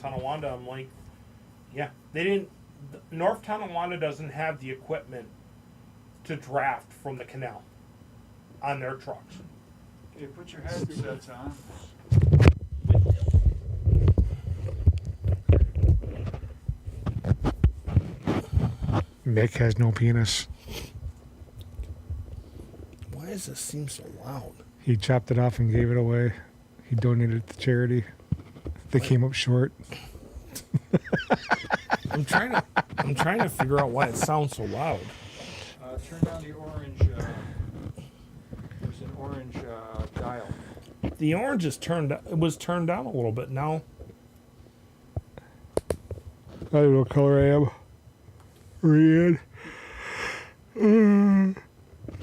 Tonawanda. I'm like, yeah, they didn't. North Tonawanda doesn't have the equipment to draft from the canal on their trucks. Okay, put your headsets on. Mick has no penis. Why does this seem so loud? He chopped it off and gave it away. He donated it to charity. They came up short. I'm trying to figure out why it sounds so loud. Turn down the orange. There's an orange dial. The orange is turned. It was turned down a little bit now. I don't know what color I am. Red.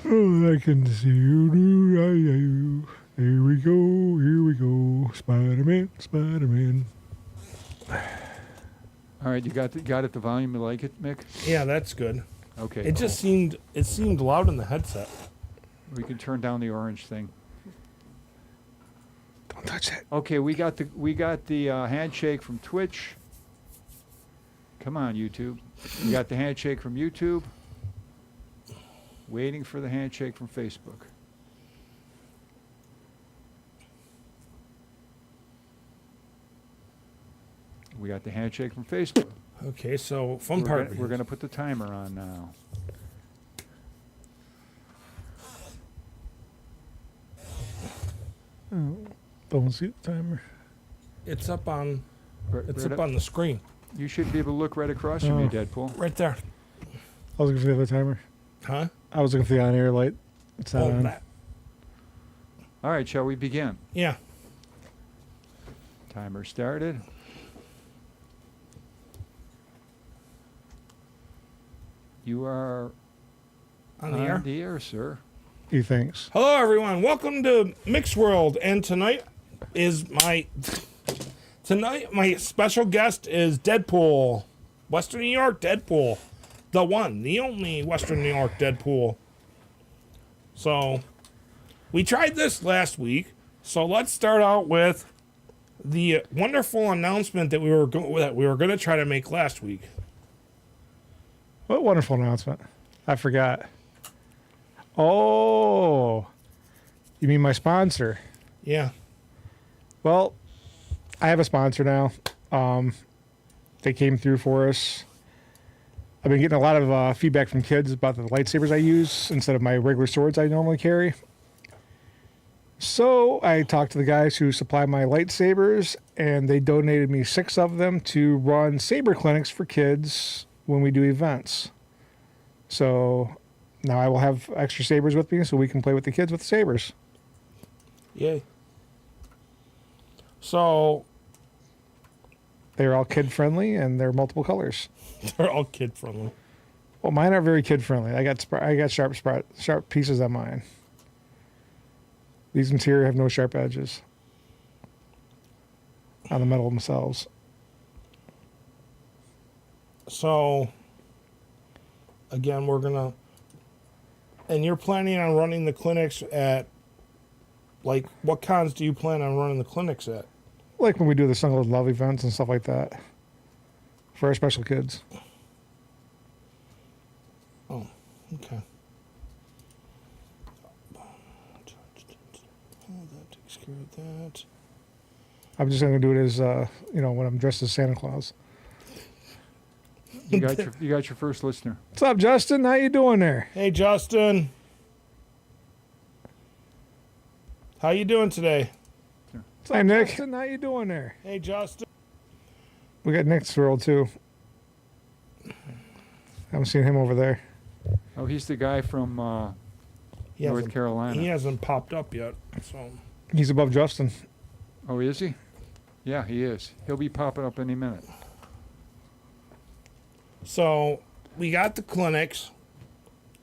Oh, I can see you. Here we go. Here we go. Spider-Man. Spider-Man. All right, you got it. The volume you like it, Mick? Yeah, that's good. Okay. It just seemed loud in the headset. We can turn down the orange thing. Don't touch it. Okay, we got the handshake from Twitch. Come on, YouTube. We got the handshake from YouTube. Waiting for the handshake from Facebook. We got the handshake from Facebook. Okay, so We're going to put the timer on now. Oh, don't see the timer. It's up on. It's Right up on the screen. You should be able to look right across from you, Deadpool. Right there. I was looking for the other timer. Huh? I was looking for the on-air light. It's not on. That. All right, shall we begin? Yeah. Timer started. You are On the air. sir. He thinks. Hello, everyone. Welcome to Mick's World. And tonight my special guest is Deadpool, Western New York Deadpool, the one, the only Western New York Deadpool. So we tried this last week. So let's start out with the wonderful announcement that we were going to try to make last week. What wonderful announcement. I forgot. Oh, you mean my sponsor? Yeah. Well, I have a sponsor now. They came through for us. I've been getting a lot of feedback from kids about the lightsabers I use instead of my regular swords I normally carry. So I talked to the guys who supply my lightsabers, and they donated me 6 of them to run saber clinics for kids when we do events. So now I will have extra sabers with me so we can play with the kids with the sabers. Yay. So they're all kid-friendly, and they're multiple colors. they're all kid-friendly. Well, mine are very kid-friendly. I got sharp pieces on mine. These ones here have no sharp edges on the metal themselves. So, again, and you're planning on running the clinics at, like, what cons do you plan on running the clinics at? Like when we do the Sung of Love events and stuff like that. For our special kids. Oh, okay. That takes care of that. I'm just going to do it as, when I'm dressed as Santa Claus. You got your first listener. What's up, Justin? How you doing there? Hey, Justin. How you doing today? What's up, Nick? Justin, how you doing there? Hey, Justin. We got Nick's world, too. Haven't seen him over there. Oh, he's the guy from North Carolina. He hasn't popped up yet, so. He's above Justin. Oh, is he? Yeah, he is. He'll be popping up any minute. So, we got the clinics.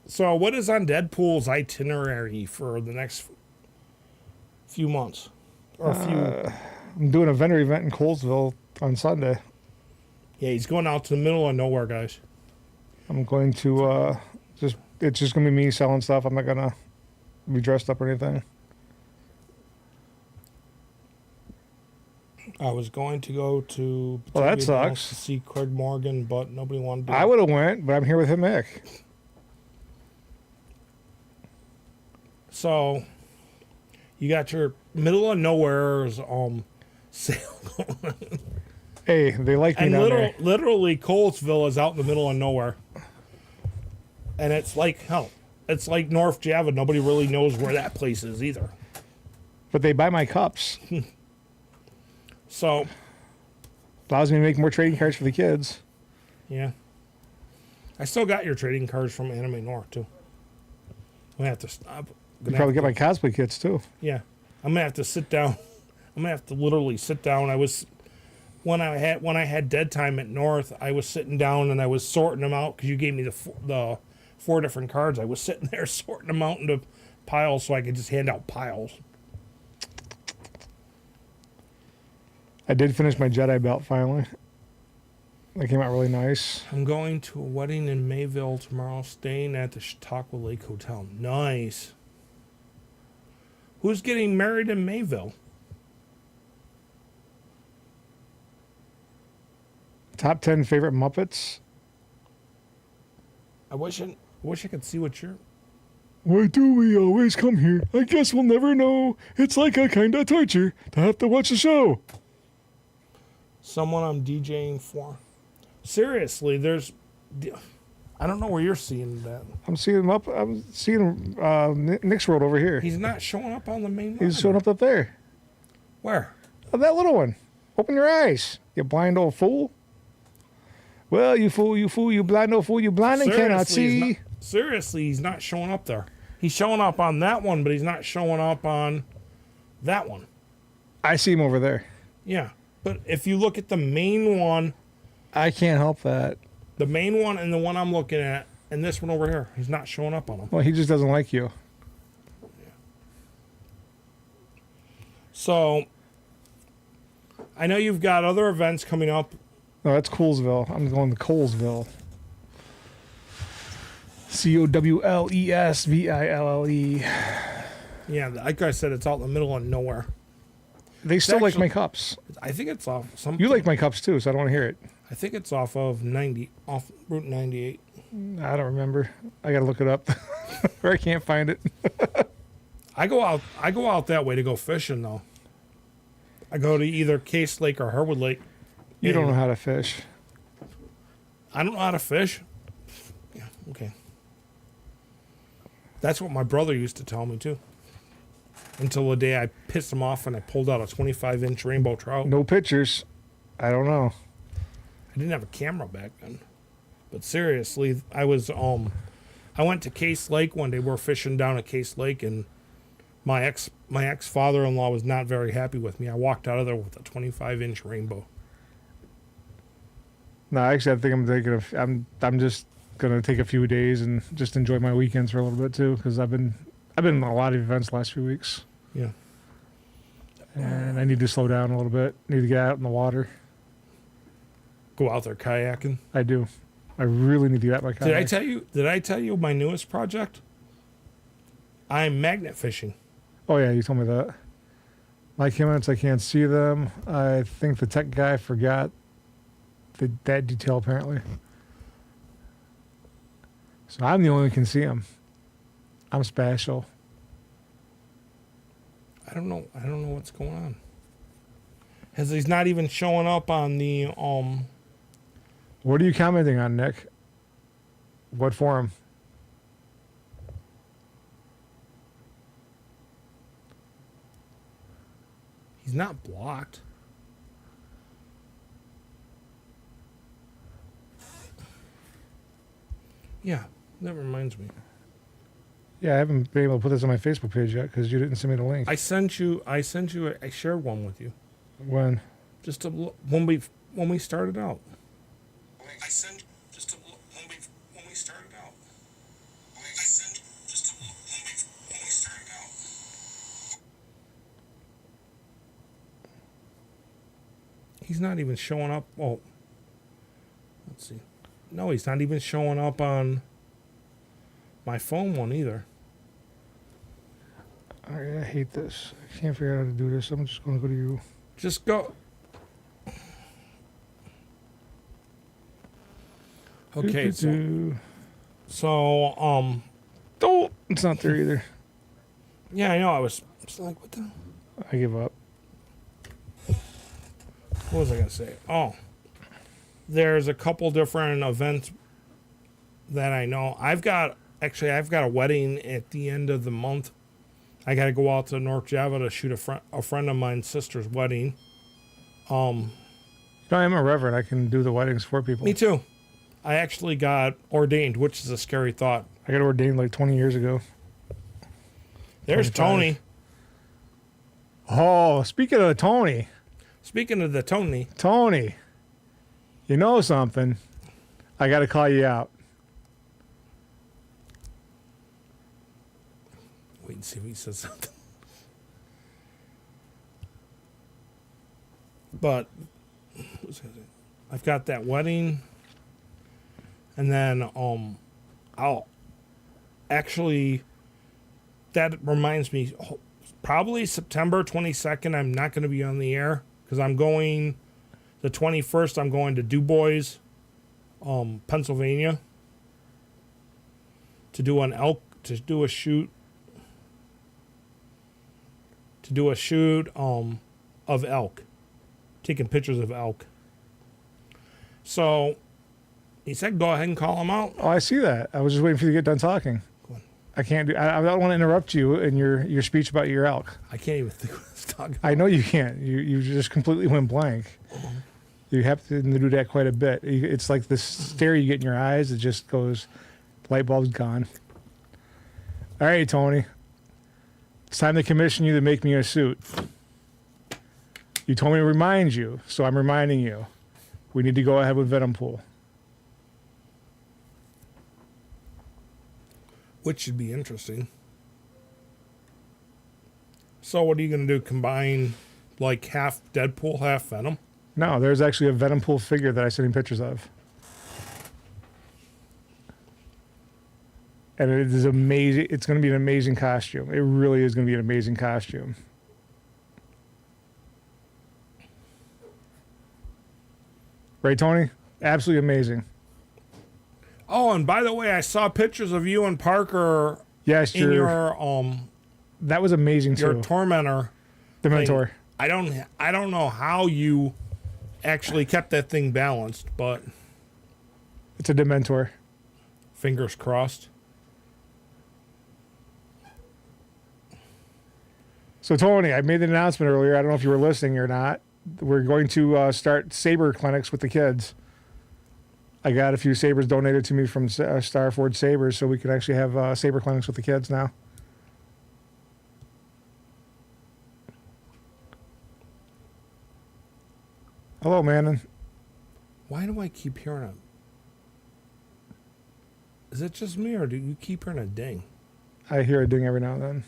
So, what is on Deadpool's itinerary for the next few months? Or I'm doing a vendor event in Colesville on Sunday. Yeah, he's going out to the middle of nowhere, guys. I'm going to it's just going to be me selling stuff. I'm not going to be dressed up or anything. I was going to go to Well, that Batavia Mills sucks. to see Craig Morgan, but nobody wanted to. I would have went, but I'm here with him, Mick. So you got your middle of nowhere's sale going on. Hey, they like me And down there. literally Colesville is out in the middle of nowhere. And it's like hell. It's like North Java. Nobody really knows where that place is either. But they buy my cups. So Allows me to make more trading cards for the kids. yeah. I still got your trading cards from Anime North too. I'm gonna have to stop. You probably get my cosplay kits too. Yeah. I'm gonna have to sit down. I'm gonna have to literally sit down. I was when I had dead time at North, I was sitting down and I was sorting them out because you gave me the 4 different cards. I was sitting there sorting them out into piles so I could just hand out piles. I did finish my Jedi belt finally. That came out really nice. I'm going to a wedding in Mayville tomorrow, staying at the Chautauqua Lake Hotel. Nice. Who's getting married in Mayville? Top 10 favorite Muppets. I wish I could see what you're. Why do we always come here? I guess we'll never know. It's like a kind of torture to have to watch the show. Someone I'm DJing for. Seriously, there's. I don't know where you're seeing that. I'm seeing him up. I'm seeing Nick's World over here. He's not showing up on the main. He's showing up there. Where? Oh, that little one. Open your eyes, you blind old fool. Well, you fool, you blind old fool, you blind and cannot see. Seriously, he's not showing up there. He's showing up on that one, but he's not showing up on that one. I see him over there. Yeah, but if you look at the main one, I can't help that. the main one and the one I'm looking at, and this one over here, he's not showing up on them. Well, he just doesn't like you. So, I know you've got other events coming up. No, that's Coolsville. I'm going to Colesville. Cowlesville. Yeah, like I said, it's out in the middle of nowhere. They still like actually- my cups. I think it's off some. You like my cups too, so I don't want to hear it. I think it's off of off Route 98. I don't remember. I got to look it up, or I can't find it. I go out that way to go fishing though. I go to either Case Lake or Herwood Lake. You don't know how to fish. I don't know how to fish. Yeah, okay. That's what my brother used to tell me too. Until the day I pissed him off and I pulled out a 25-inch rainbow trout. No pictures. I don't know. I didn't have a camera back then. But seriously, I went to Case Lake one day. We're fishing down at Case Lake, and my ex father-in-law was not very happy with me. I walked out of there with a 25-inch rainbow. No, actually, I think I'm just gonna take a few days and just enjoy my weekends for a little bit too, because I've been in a lot of events the last few weeks, Yeah. and I need to slow down a little bit. Need to get out in the water. Go out there kayaking. I do. I really need to get out my kayak. Did I tell you my newest project? I'm magnet fishing. Oh yeah, you told me that. My comments, I can't see them. I think the tech guy forgot that detail apparently. So I'm the only one who can see them. I'm special. I don't know what's going on. He's not even showing up on the What are you commenting on, Nick? What forum? He's not blocked. Yeah, that reminds me. Yeah, I haven't been able to put this on my Facebook page yet because you didn't send me the link. I shared one with you. When? Just when we started out. When we started out. He's not even showing up. Oh, let's see. No, he's not even showing up on my phone one either. I hate this. I can't figure out how to do this. I'm just going to go to you. Just go. Okay, Doo-doo-doo. so Oh, it's not there either. yeah, I know. I was like, what the? I give up. What was I gonna say? Oh, there's a couple different events that I know. I've got a wedding at the end of the month. I got to go out to North Java to shoot a friend of mine's sister's wedding. No, I'm a reverend. I can do the weddings for people. Me too. I actually got ordained, which is a scary thought. I got ordained like 20 years ago. There's 25. Tony. Oh, speaking of Tony, Speaking of the Tony, you know something? I got to call you out. wait and see if he says something. But I've got that wedding, and then I'll actually. That reminds me, probably September 22nd. I'm not going to be on the air because I'm going. The 21st, I'm going to DuBois, Pennsylvania, to do a shoot of elk, taking pictures of elk. So he said, "Go ahead and call him out." Oh, I see that. I was just waiting for you to get done talking. Go on. I can't do. I don't want to interrupt you in your speech about your elk. I can't even think what I was talking about. I know you can't. You just completely went blank. You have to do that quite a bit. It's like this stare you get in your eyes. It just goes, light bulb's gone. All right, Tony. It's time to commission you to make me a suit. You told me to remind you, so I'm reminding you. We need to go ahead with Venom Pool. Which should be interesting. So what are you going to do? Combine like half Deadpool, half Venom? No, there's actually a Venom Pool figure that I sent him pictures of. And it is amazing. It's going to be an amazing costume. It really is going to be an amazing costume. Right, Tony? Absolutely amazing. Oh, and by the way, I saw pictures of you and Parker Yes, in your that was amazing your too. Tormentor. The Mentor. I don't know how you actually kept that thing balanced, but It's a Dementor. fingers crossed. So, Tony, I made an announcement earlier. I don't know if you were listening or not. We're going to start saber clinics with the kids. I got a few sabers donated to me from Starford Sabers, so we can actually have saber clinics with the kids now. Hello, Manon. Why do I keep hearing a? Is it just me, or do you keep hearing a ding? I hear a ding every now and then.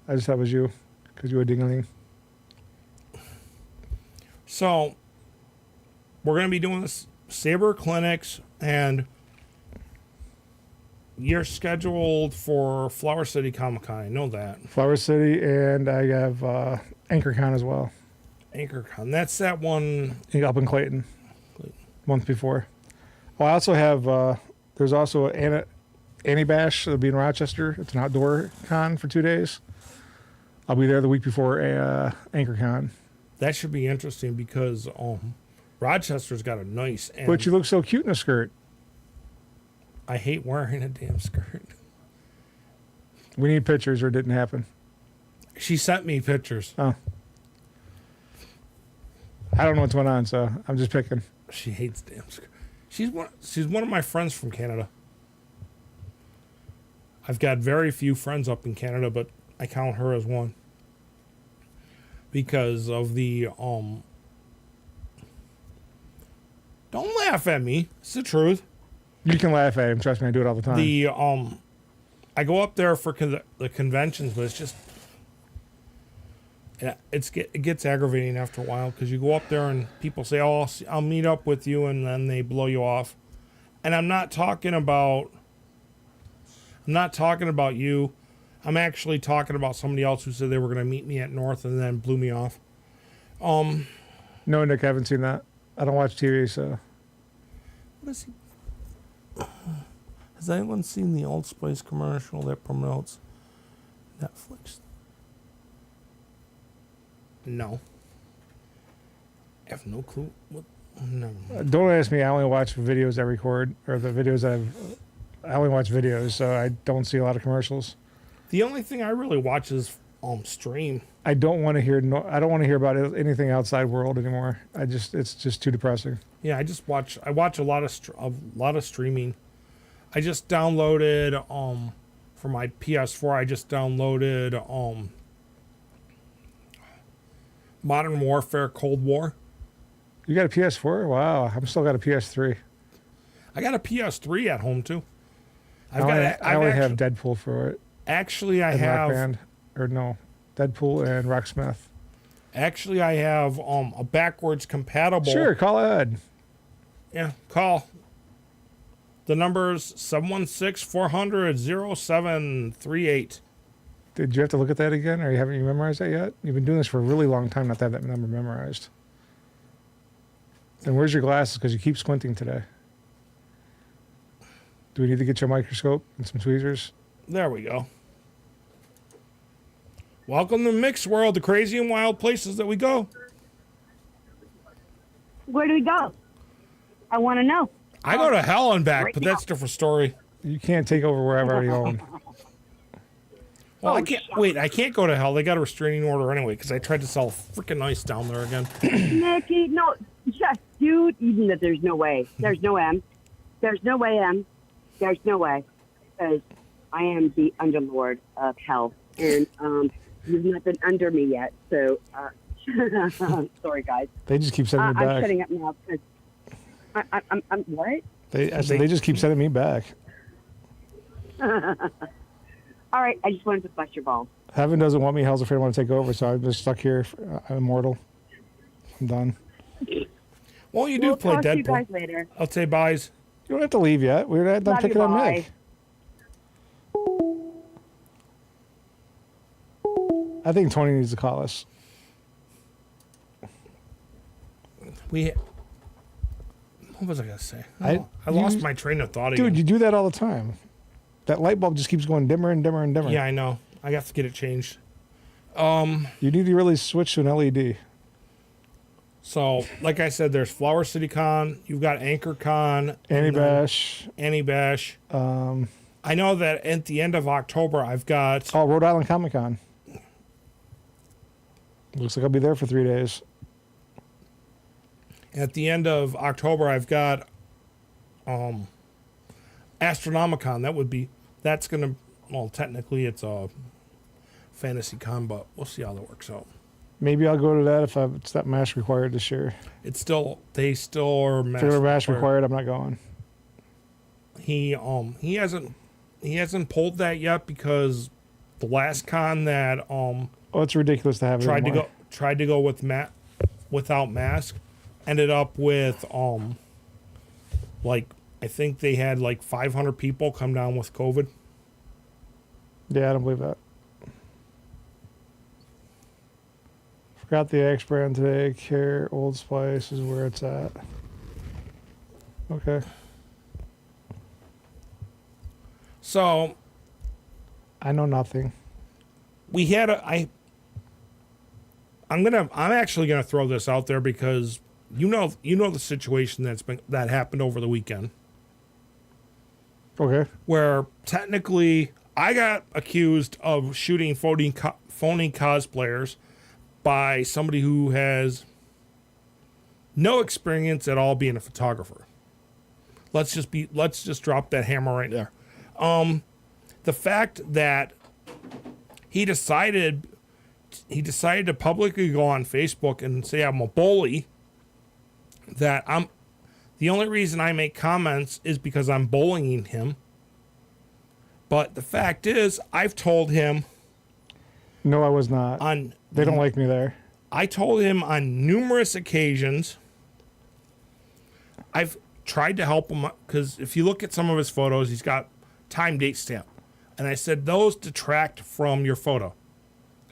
I just thought it was you, because you were ding-a-ling. So we're going to be doing this saber clinics, and you're scheduled for Flower City Comic Con. I know that. Flower City, and I have AnchorCon as well. AnchorCon. That's that one. Up in Clayton. Month before. Well, I also have, there's also Annie Bash. It'll be in Rochester. It's an outdoor con for 2 days. I'll be there the week before AnchorCon. That should be interesting because Rochester's got a nice. And But you look so cute in a skirt. I hate wearing a damn skirt. We need pictures or it didn't happen. She sent me pictures. Oh. I don't know what's going on, so I'm just picking. She hates damn skirt. She's one of my friends from Canada. I've got very few friends up in Canada, but I count her as one. Because of the don't laugh at me. It's the truth. You can laugh at him. Trust me, I do it all the time. The I go up there for the conventions, but it's just it gets aggravating after a while because you go up there and people say, "Oh, I'll meet up with you," and then they blow you off. And I'm not talking about you. I'm actually talking about somebody else who said they were going to meet me at North and then blew me off. No, Nick, I haven't seen that. I don't watch TV, so. What is he? Has anyone seen the Old Spice commercial that promotes Netflix? No. I have no clue. What? No. Don't ask me. I only watch videos I record, or the videos I only watch videos, so I don't see a lot of commercials. The only thing I really watch is stream. I don't want to hear. I don't want to hear about anything outside world anymore. It's just too depressing. Yeah, I watch a lot of streaming. I just downloaded for my PS4. I just downloaded Modern Warfare Cold War. You got a PS4? Wow, I'm still got a PS3. I got a PS3 at home too. I only have Deadpool for it. Actually, I and have Rock Band, or no, Deadpool and Rocksmith. Actually, I have a backwards compatible. Sure, call Ed. Yeah, call. The number's 716-400-0738. Did you have to look at that again, or haven't you memorized that yet? You've been doing this for a really long time not to have that number memorized. And where's your glasses? Because you keep squinting today. Do we need to get your microscope and some tweezers? There we go. Welcome to Mick's World, the crazy and wild places that we go. Where do we go? I want to know. I go to hell and back, Right but now. that's a different story. You can't take over where I've already owned. Well, I can't. Wait, I can't go to hell. They got a restraining order anyway because I tried to sell freaking ice down there again. Mickey, no, just, dude, even that there's no way. There's no M. There's no way, M. There's no way. Because I am the underlord of hell. And you've not been under me yet. So, sorry, guys. They just keep sending me I'm back. shutting up now because I'm what? I said they just keep sending me back. All right, I just wanted to bust your balls. Heaven doesn't want me. Hell's afraid I want to take over, so I'm just stuck here. I'm immortal. I'm done. Well, you do We'll play talk to you guys Deadpool. later. I'll say buys. You don't have to leave yet. We're not done Love you, picking on bye. Mick. I think Tony needs to call us. What was I gonna say? I lost you- my train of thought Dude, again. you do that all the time. That light bulb just keeps going dimmer and dimmer and dimmer. Yeah, I know. I have to get it changed. You need to really switch to an LED. So, like I said, there's Flower City Con. You've got Anchor Con. Anti-bash. Anti-bash. I know that at the end of October, I've got... Oh, Rhode Island Comic Con. Looks like I'll be there for 3 days. At the end of October, I've got Astronomicon. That's going to... Well, technically, it's a fantasy con, but we'll see how that works out. Maybe I'll go to that if it's not mask required this year. They still are If they were mask required, I'm not going. He hasn't pulled that yet because the last con that Oh, it's ridiculous to have it anymore. tried to go without mask, ended up with like I think they had like 500 people come down with COVID. Yeah, I don't believe that. Forgot the Axe brand today. Care Old Spice is where it's at. Okay. So I know nothing. we had I'm actually gonna throw this out there because you know the situation that happened over the weekend Okay. where technically I got accused of shooting phony cosplayers by somebody who has no experience at all being a photographer. Let's just drop that hammer right there. The fact that he decided to publicly go on Facebook and say I'm a bully, that the only reason I make comments is because I'm bullying him. But the fact is, I've told him No, I was not. They don't like me there. I told him on numerous occasions. I've tried to help him because if you look at some of his photos, he's got time date stamp. And I said, those detract from your photo.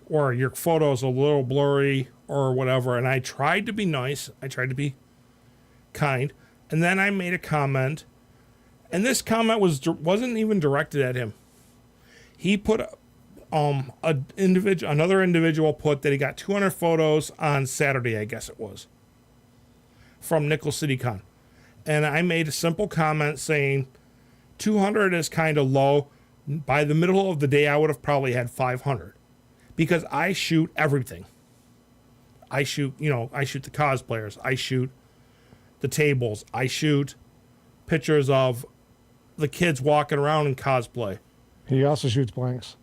Or your photo's a little blurry or whatever. And I tried to be nice. I tried to be kind. And then I made a comment. And this comment wasn't even directed at him. He put another individual put that he got 200 photos on Saturday, I guess it was, from Nickel City Con. And I made a simple comment saying 200 is kind of low. By the middle of the day, I would have probably had 500 because I shoot everything. I shoot the cosplayers. I shoot the tables. I shoot pictures of the kids walking around in cosplay. He also shoots blanks.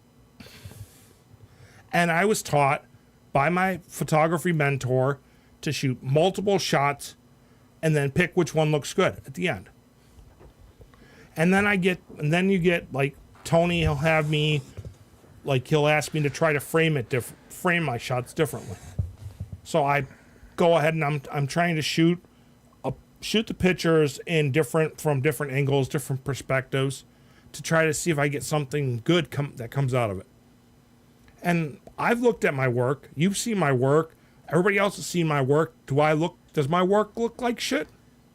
And I was taught by my photography mentor to shoot multiple shots and then pick which one looks good at the end. And then you get like Tony, he'll have me, like he'll ask me to try to frame my shots differently. So I go ahead and I'm trying to shoot the pictures from different angles, different perspectives, to try to see if I get something good that comes out of it. And I've looked at my work. You've seen my work. Everybody else has seen my work. Does my work look like shit?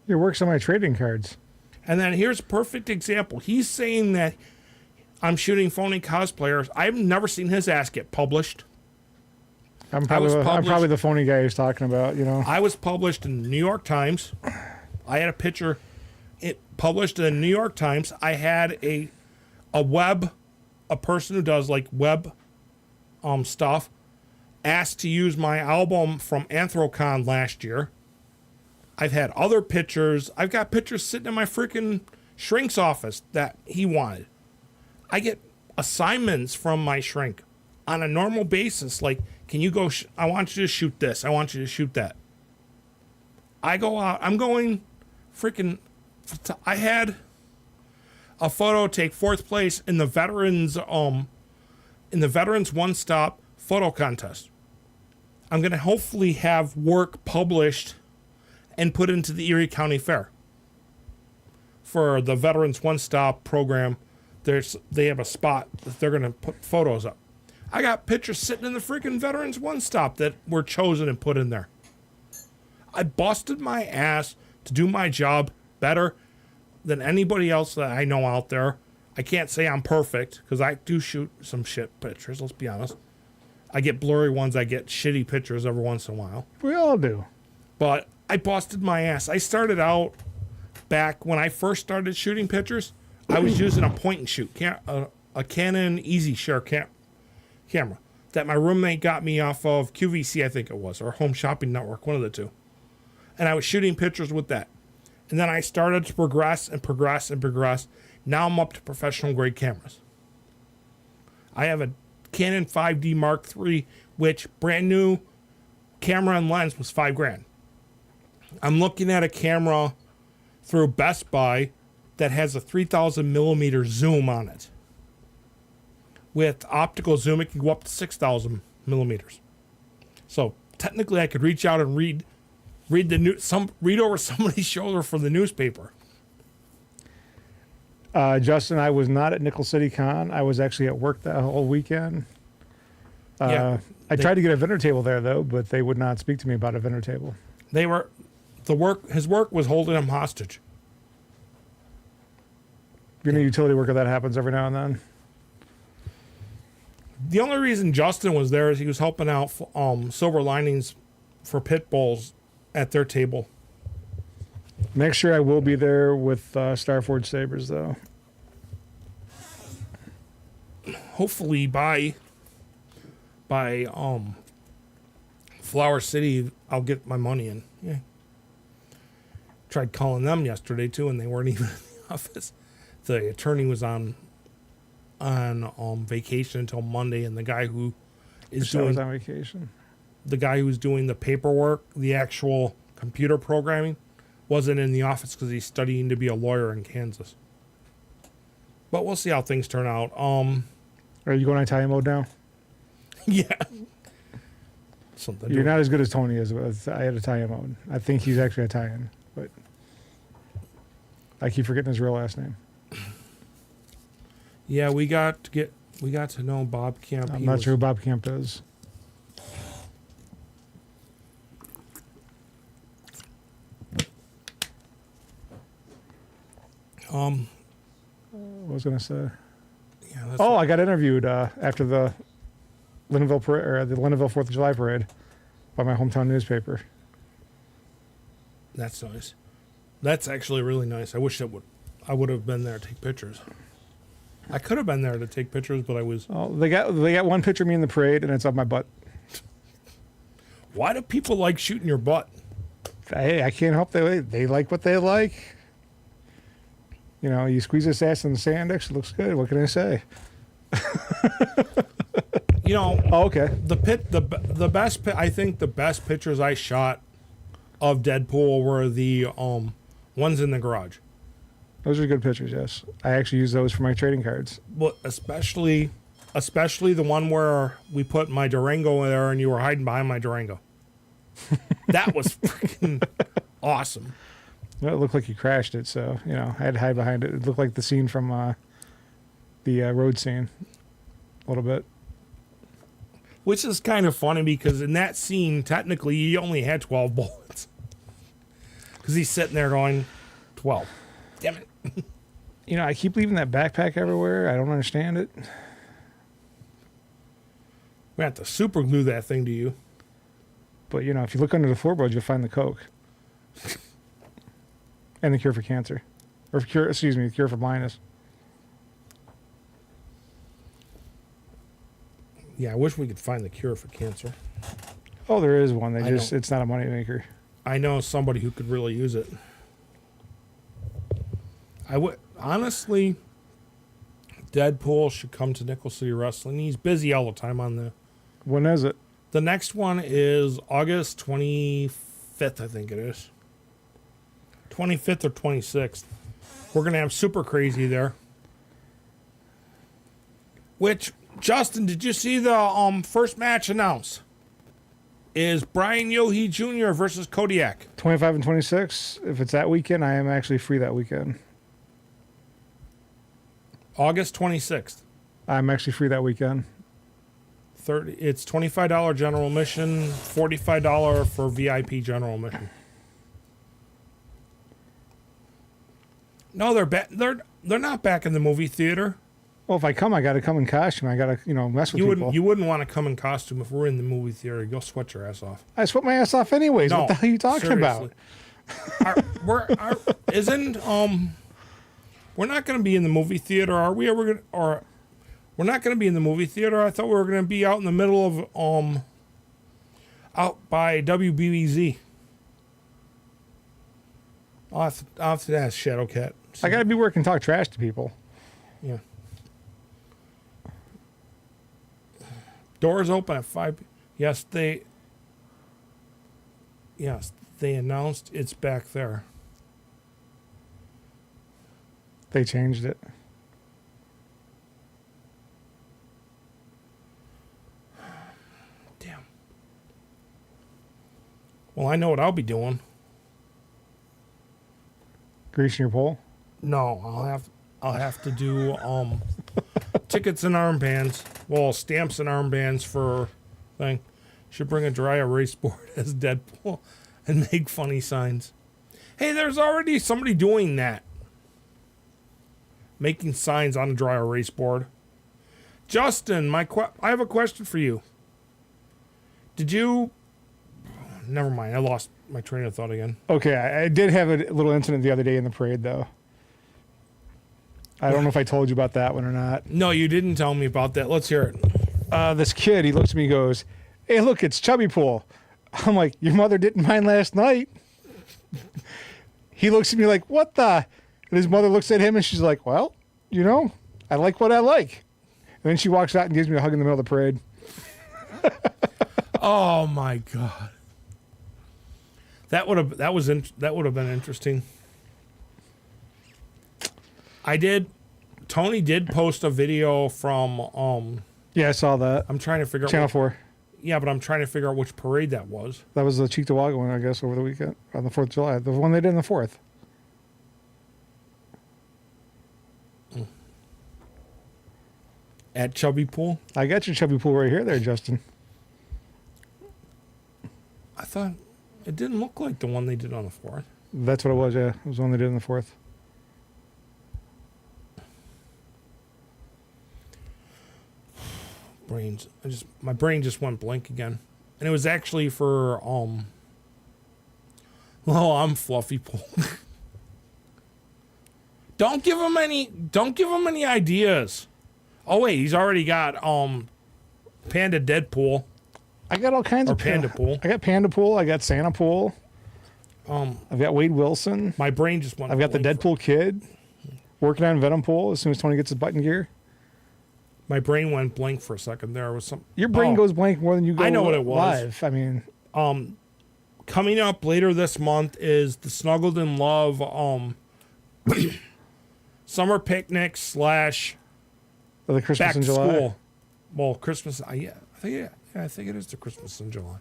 Your work's on my trading cards. And then here's a perfect example. He's saying that I'm shooting phony cosplayers. I've never seen his ass get published. I'm probably the phony guy he's talking about, you know. I was published in the New York Times. I had a picture published in the New York Times. I had a person who does like web stuff asked to use my album from Anthrocon last year. I've had other pictures. I've got pictures sitting in my freaking shrink's office that he wanted. I get assignments from my shrink on a normal basis. Like, can you go? I want you to shoot this. I want you to shoot that. I go out. I'm going freaking. I had a photo take fourth place in the veterans one-stop photo contest. I'm going to hopefully have work published and put into the Erie County Fair for the Veterans One Stop program. They have a spot that they're going to put photos up. I got pictures sitting in the freaking Veterans One Stop that were chosen and put in there. I busted my ass to do my job better than anybody else that I know out there. I can't say I'm perfect because I do shoot some shit pictures, let's be honest. I get blurry ones. I get shitty pictures every once in a while. We all do. But I busted my ass. I started out back when I first started shooting pictures. I was using a point and shoot, a Canon Easy Share camera that my roommate got me off of QVC, I think it was, or Home Shopping Network, one of the two. And I was shooting pictures with that. And then I started to progress and progress and progress. Now I'm up to professional grade cameras. I have a Canon 5D Mark III, which brand new camera and lens was $5,000. I'm looking at a camera through Best Buy that has a 3,000 millimeter zoom on it. With optical zoom, it can go up to 6,000 millimeters. So technically, I could reach out and read over somebody's shoulder from the newspaper. Justin, I was not at Nickel City Con. I was actually at work that whole weekend. I tried to get a vendor table there though, but they would not speak to me about a vendor table. His work was holding him hostage. You know, utility worker, that happens every now and then. The only reason Justin was there is he was helping out Silver Linings for pit bulls at their table. Next year I will be there with Starforge Sabers though. Hopefully by Flower City I'll get my money in. Yeah. Tried calling them yesterday too, and they weren't even in the office. The attorney was on vacation until Monday, and the guy who is was on vacation. The guy who's doing the paperwork, the actual computer programming, wasn't in the office because he's studying to be a lawyer in Kansas. But we'll see how things turn out. Are you going on Italian mode now? Yeah. You're not as good as Tony is with I had Italian mode. I think he's actually Italian, but I keep forgetting his real last name. Yeah, we got to know Bob Camp. I'm not sure who Bob Camp is. What was I going to say? Yeah, that's Oh, I got interviewed after the Lindenville parade, or the Lindenville 4th of July parade by my hometown newspaper. that's nice. That's actually really nice. I wish I would have been there to take pictures. I could have been there to take pictures, but I was. Oh, they got one picture of me in the parade, and it's of my butt. Why do people like shooting your butt? Hey, I can't help they like what they like. You know, you squeeze this ass in the sand, actually looks good. What can I say? You know, Oh, okay. the best. I think the best pictures I shot of Deadpool were the ones in the garage. Those are good pictures, yes. I actually use those for my trading cards. But especially the one where we put my Durango there and you were hiding behind my Durango. That was freaking awesome. You know, it looked like you crashed it, so, you know, I had to hide behind it. It looked like the scene from the road scene a little bit. Which is kind of funny because in that scene, technically, he only had 12 bullets. Because he's sitting there going, 12. Damn it. You know, I keep leaving that backpack everywhere. I don't understand it. We have to super glue that thing to you. But, you know, if you look under the floorboards, you'll find the Coke. And the cure for cancer. Or, the cure for blindness. Yeah, I wish we could find the cure for cancer. Oh, there is one. I know. It's not a moneymaker. I know somebody who could really use it. I would honestly, Deadpool should come to Nickel City Wrestling. He's busy all the time on the. When is it? The next one is August 25th, I think it is. 25th or 26th. We're gonna have Super Crazy there. Which, Justin, did you see the first match announced? Is Brian Yohe Jr. versus Kodiak. 25 and 26. If it's that weekend, I am actually free that weekend. August 26th. I'm actually free that weekend. It's $25 general admission, $45 for VIP general admission. No, they're not back in the movie theater. Well, if I come, I got to come in costume. I got to, mess with people. You wouldn't want to come in costume if we're in the movie theater. You'll sweat your ass off. I sweat my ass off anyways. No, What the hell are you talking about? We're not going to be in the movie theater, are we? We're not going to be in the movie theater. I thought we were going to be out in the middle of out by WBBZ. I'll have to ask Shadowcat. I got to be working, talk trash to people. Yeah. Doors open at 5. Yes, they announced it's back there. They changed it. Damn. Well, I know what I'll be doing. Greasing your pole? No, I'll have to do tickets and armbands. Well, stamps and armbands for thing. Should bring a dry erase board as Deadpool and make funny signs. Hey, there's already somebody doing that. Making signs on a dry erase board. Justin, I have a question for you. Did you... Never mind, I lost my train of thought again. Okay, I did have a little incident the other day in the parade, though. I don't know if I told you about that one or not. No, you didn't tell me about that. Let's hear it. This kid, he looks at me and goes, "Hey, look, it's Chubby Pool." I'm like, "Your mother didn't mind last night." He looks at me like, "What the?" And his mother looks at him and she's like, "Well, I like what I like." And then she walks out and gives me a hug in the middle of the parade. Oh my god. That would have been interesting. Tony did post a video from Yeah, I saw that. I'm trying to figure Channel out 4. Yeah, but I'm trying to figure out which parade that was. That was the Cheektowaga one, I guess, over the weekend on the 4th of July. The one they did on the 4th. At Chubby Pool? I got your Chubby Pool right here there, Justin. I thought it didn't look like the one they did on the 4th. That's what it was, yeah. It was the one they did on the 4th. my brain just went blank again. And it was actually for well, I'm Fluffy Pool. Don't give him any ideas. Oh wait, he's already got Panda Deadpool. I got all kinds Or of Panda Pool. I got Panda Pool. I got Santa Pool. I've got Wade Wilson. My brain just went I've got the blank. Deadpool kid working on Venom Pool as soon as Tony gets his button gear. My brain went blank for a second. There was some. Your brain goes blank more than you go I know what it was. live. I mean, Coming up later this month is the Snuggled in Love summer picnic / the Christmas back in to July. school. Well, Christmas. I think it is the Christmas in July.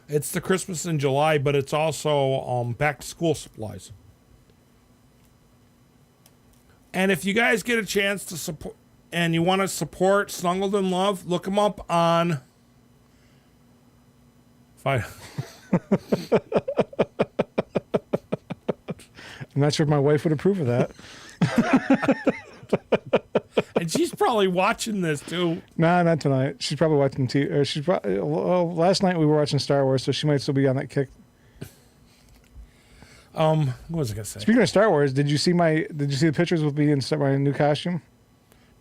It's the Christmas in July, but it's also back to school supplies. And if you guys get a chance to support and you want to support Snuggled in Love, look them up on. I'm not sure if my wife would approve of that. And she's probably watching this too. Nah, not tonight. She's probably watching TV. Or she's probably, last night we were watching Star Wars, so she might still be on that kick. What was I gonna say? Speaking of Star Wars, did you see the pictures with me in my new costume?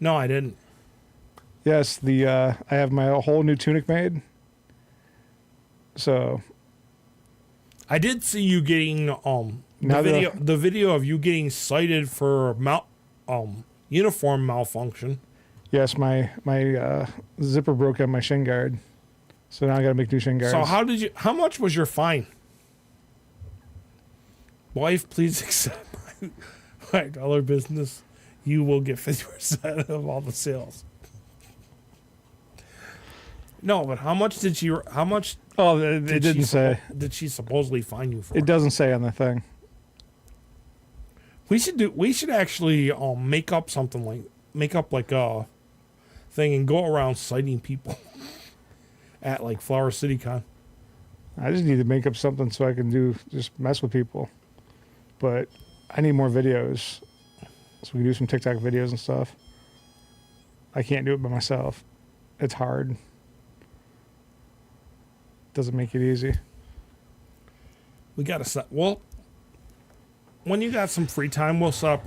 No, I didn't. Yes, I have my whole new tunic made. So I did see you getting the video of you getting cited for uniform malfunction. yes, my zipper broke on my shin guard, so now I got to make new shin guards. So how much was your fine? Wife, please accept my $5 business. You will get 50% of all the sales. No, but how much did she? How much? Oh, it didn't say. Did she supposedly fine you for? It doesn't say on the thing. We should actually make up like a thing and go around citing people at like Flower City Con. I just need to make up something so I can just mess with people. But I need more videos so we can do some TikTok videos and stuff. I can't do it by myself. It's hard. Doesn't make it easy. We gotta set. Well, when you got some free time, we'll set up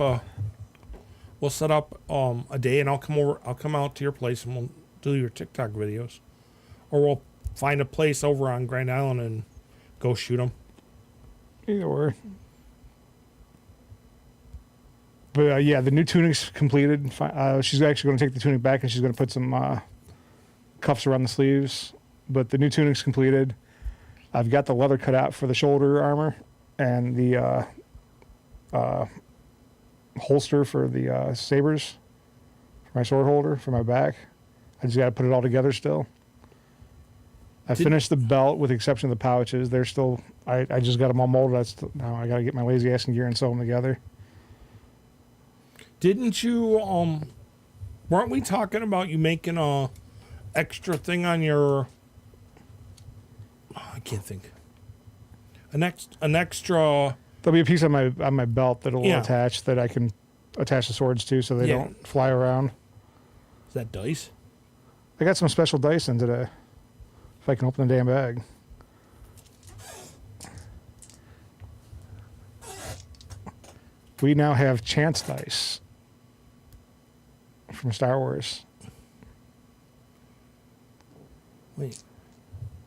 a day, and I'll come out to your place, and we'll do your TikTok videos, or we'll find a place over on Grand Island and go shoot them. Either way. But yeah, the new tunic's completed. She's actually going to take the tunic back, and she's going to put some cuffs around the sleeves. But the new tunic's completed. I've got the leather cut out for the shoulder armor and the holster for the sabers, for my sword holder, for my back. I just got to put it all together still. I finished the belt with the exception of the pouches. They're still, I just got them all molded. Now I got to get my lazy ass in gear and sew them together. Didn't you, weren't we talking about you making a extra thing on your, I can't think. An extra. There'll be a piece on my belt that'll Yeah. attach that I can attach the swords to so they Yeah. don't fly around. Is that dice? I got some special dice in today. If I can open the damn bag. We now have chance dice from Star Wars. Wait.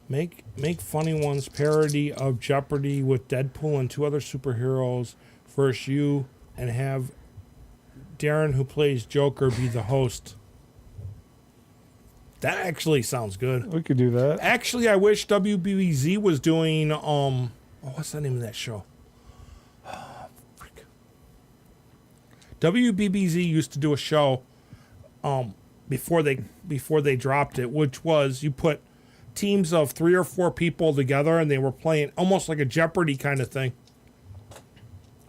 Make funny ones parody of Jeopardy with Deadpool and 2 other superheroes versus you, and have Darren, who plays Joker, be the host. That actually sounds good. We could do that. Actually, I wish WBZ was doing what's the name of that show? Frick. WBBZ used to do a show before they dropped it, which was you put teams of 3 or 4 people together and they were playing almost like a Jeopardy kind of thing.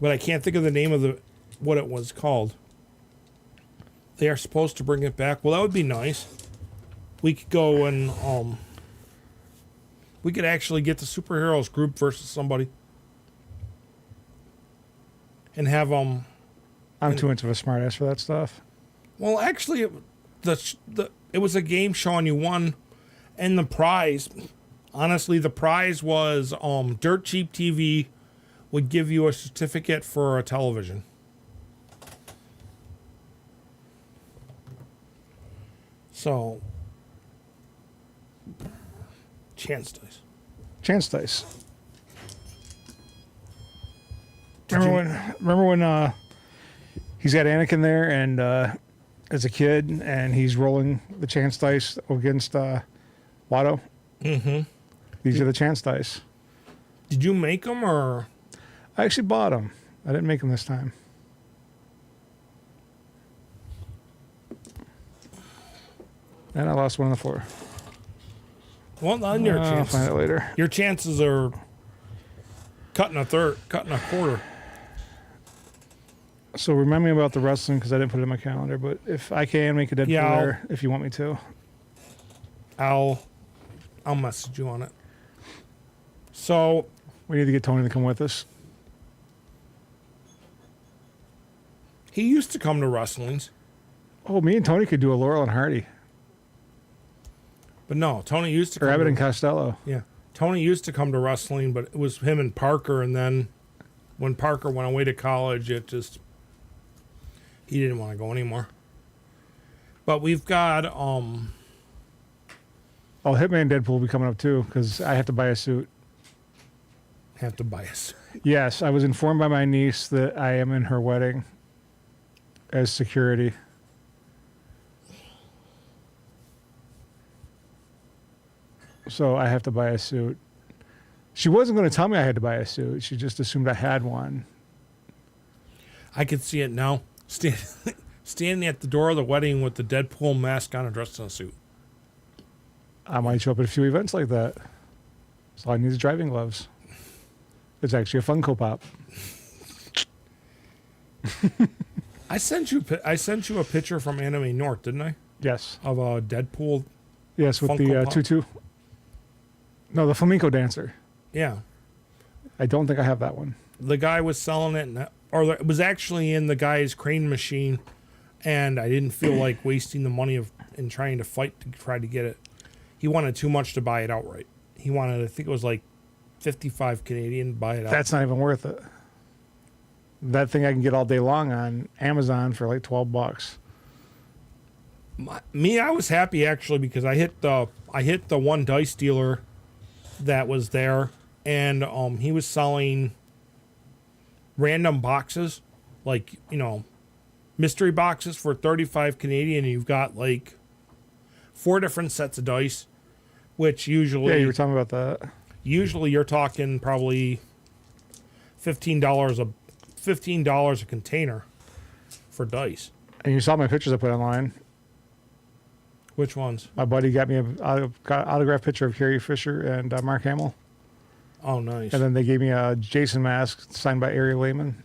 But I can't think of the name of what it was called. They are supposed to bring it back. Well, that would be nice. We could go and we could actually get the superheroes group versus somebody and have I'm too much of a smartass for that stuff. well, actually, it was a game show and you won, and the prize, honestly, the prize was Dirt Cheap TV would give you a certificate for a television. So, chance dice. Chance dice. Remember when he's got Anakin there and as a kid and he's rolling the chance dice against Watto? Mm-hmm. These are the chance dice. Did you make them or? I actually bought them. I didn't make them this time. And I lost one on the floor. Well, then your I'll chance. find it later. Your chances are cutting a quarter. So remind me about the wrestling because I didn't put it in my calendar. But if I can make a Deadpool there, if you want me to. I'll message you on it. So We need to get Tony to come with us. he used to come to wrestlings, Oh, me and Tony could do a Laurel and Hardy. but no, Tony used to Or come Abbott to, and Costello. yeah. Tony used to come to wrestling, but it was him and Parker, and then when Parker went away to college, he didn't want to go anymore. But we've got Oh, Hitman Deadpool will be coming up too because I have to buy a suit. have to buy us. Yes, I was informed by my niece that I am in her wedding as security. So I have to buy a suit. She wasn't going to tell me I had to buy a suit. She just assumed I had one. I could see it now. Standing at the door of the wedding with the Deadpool mask on and dressed in a suit. I might show up at a few events like that. So I need is driving gloves. It's actually a Funko Pop. I sent you a picture from Anime North, didn't I? Yes. Of a Deadpool. Yes, with Funko the Pop? tutu. No, the flamenco dancer. Yeah. I don't think I have that one. The guy was selling it, or it was actually in the guy's crane machine, and I didn't feel like wasting the money and trying to fight to try to get it. He wanted too much to buy it outright. He wanted, I think it was like 55 Canadian to buy it out. That's not even worth it. That thing I can get all day long on Amazon for like $12. I was happy actually because I hit the one dice dealer that was there, and he was selling random boxes, like, mystery boxes for 35 Canadian, and you've got like 4 different sets of dice, which usually, Yeah, you were talking about that. usually you're talking probably $15 a container for dice. And you saw my pictures I put online. Which ones? My buddy got me an autographed picture of Carrie Fisher and Mark Hamill. Oh, nice. And then they gave me a Jason mask signed by Ari Lehman,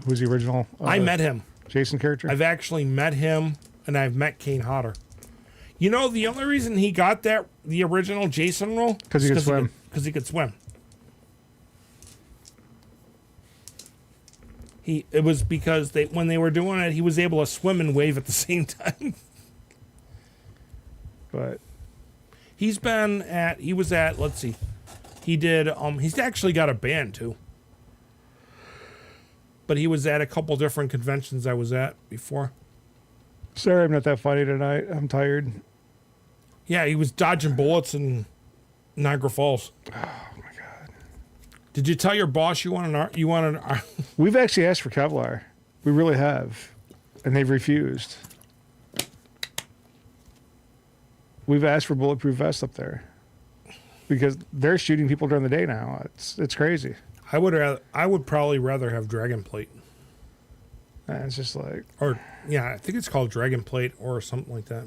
who's the original I met him. Jason character. I've actually met him, and I've met Kane Hodder. The only reason he got the original Jason role? 'Cause he could swim. Because he could swim. It was because when they were doing it, he was able to swim and wave at the same time. But He was at, let's see. He did, he's actually got a band too. But he was at a couple different conventions I was at before. sorry I'm not that funny tonight. I'm tired. Yeah, he was dodging bullets in Niagara Falls. Oh my God. Did you tell your boss you want an We've actually asked for Kevlar. We really have. And they've refused. We've asked for bulletproof vests up there. Because they're shooting people during the day now. It's crazy. I would probably rather have Dragon Plate. And it's just like, Or, yeah, I think it's called Dragon Plate or something like that.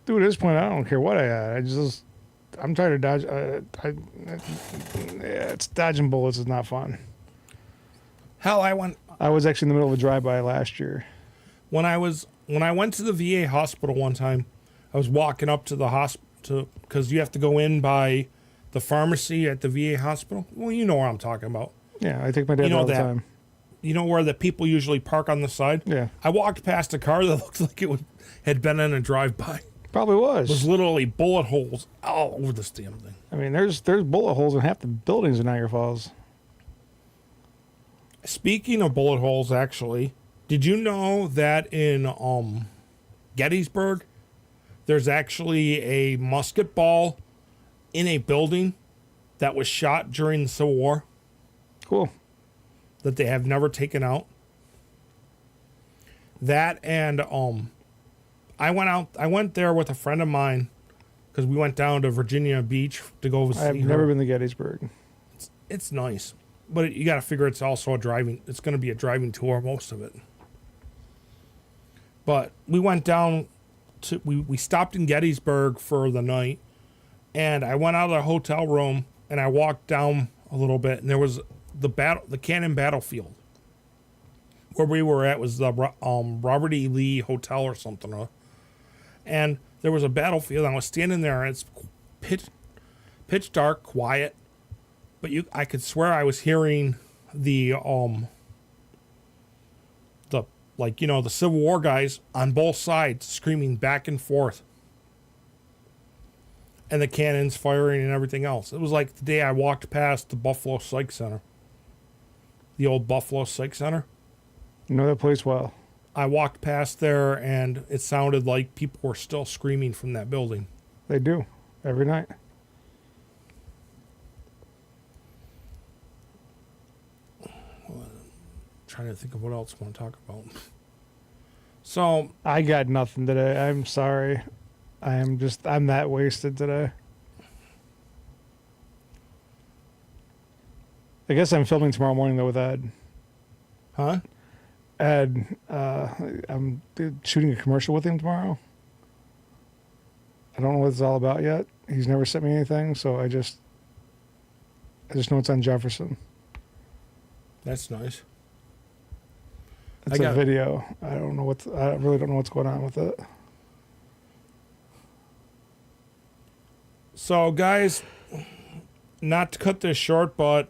dude, at this point, I don't care what I had. I'm tired of dodging. It's dodging bullets is not fun. Hell, I was actually in the middle of a drive-by last year. when I went to the VA hospital one time, I was walking up to the hospital because you have to go in by the pharmacy at the VA hospital. Well, you know what I'm talking about. Yeah, I take my dad You know all the that. time. You know where the people usually park on the side? Yeah. I walked past a car that looked like it had been in a drive-by. Probably There's was. literally bullet holes all over this damn thing. I mean, there's bullet holes in half the buildings in Niagara Falls. Speaking of bullet holes, actually, did you know that in Gettysburg, there's actually a musket ball in a building that was shot during the Civil War Cool. that they have never taken out? That and I went there with a friend of mine because we went down to Virginia Beach to go see I've her. never been to Gettysburg. It's nice, but you got to figure it's also it's going to be a driving tour, most of it. But we went down to, we stopped in Gettysburg for the night, and I went out of the hotel room and I walked down a little bit, and there was the Cannon battlefield. Where we were at was the Robert E. Lee Hotel or something. And there was a battlefield, and I was standing there, and it's pitch dark, quiet, but I could swear I was hearing the Civil War guys on both sides screaming back and forth, and the cannons firing and everything else. It was like the day I walked past the Buffalo Psych Center, the old Buffalo Psych Center. Know that place well. I walked past there, and it sounded like people were still screaming from that building. They do every night. Trying to think of what else I want to talk about. So I got nothing today. I'm sorry. I'm that wasted today. I guess I'm filming tomorrow morning though with Ed. huh? Ed, I'm shooting a commercial with him tomorrow. I don't know what it's all about yet. He's never sent me anything, so I just know it's on Jefferson. That's nice. It's a video. I really don't know what's going on with it. So guys, not to cut this short, but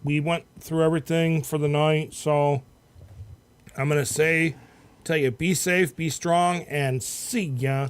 we went through everything for the night, so I'm going to tell you, be safe, be strong, and see ya.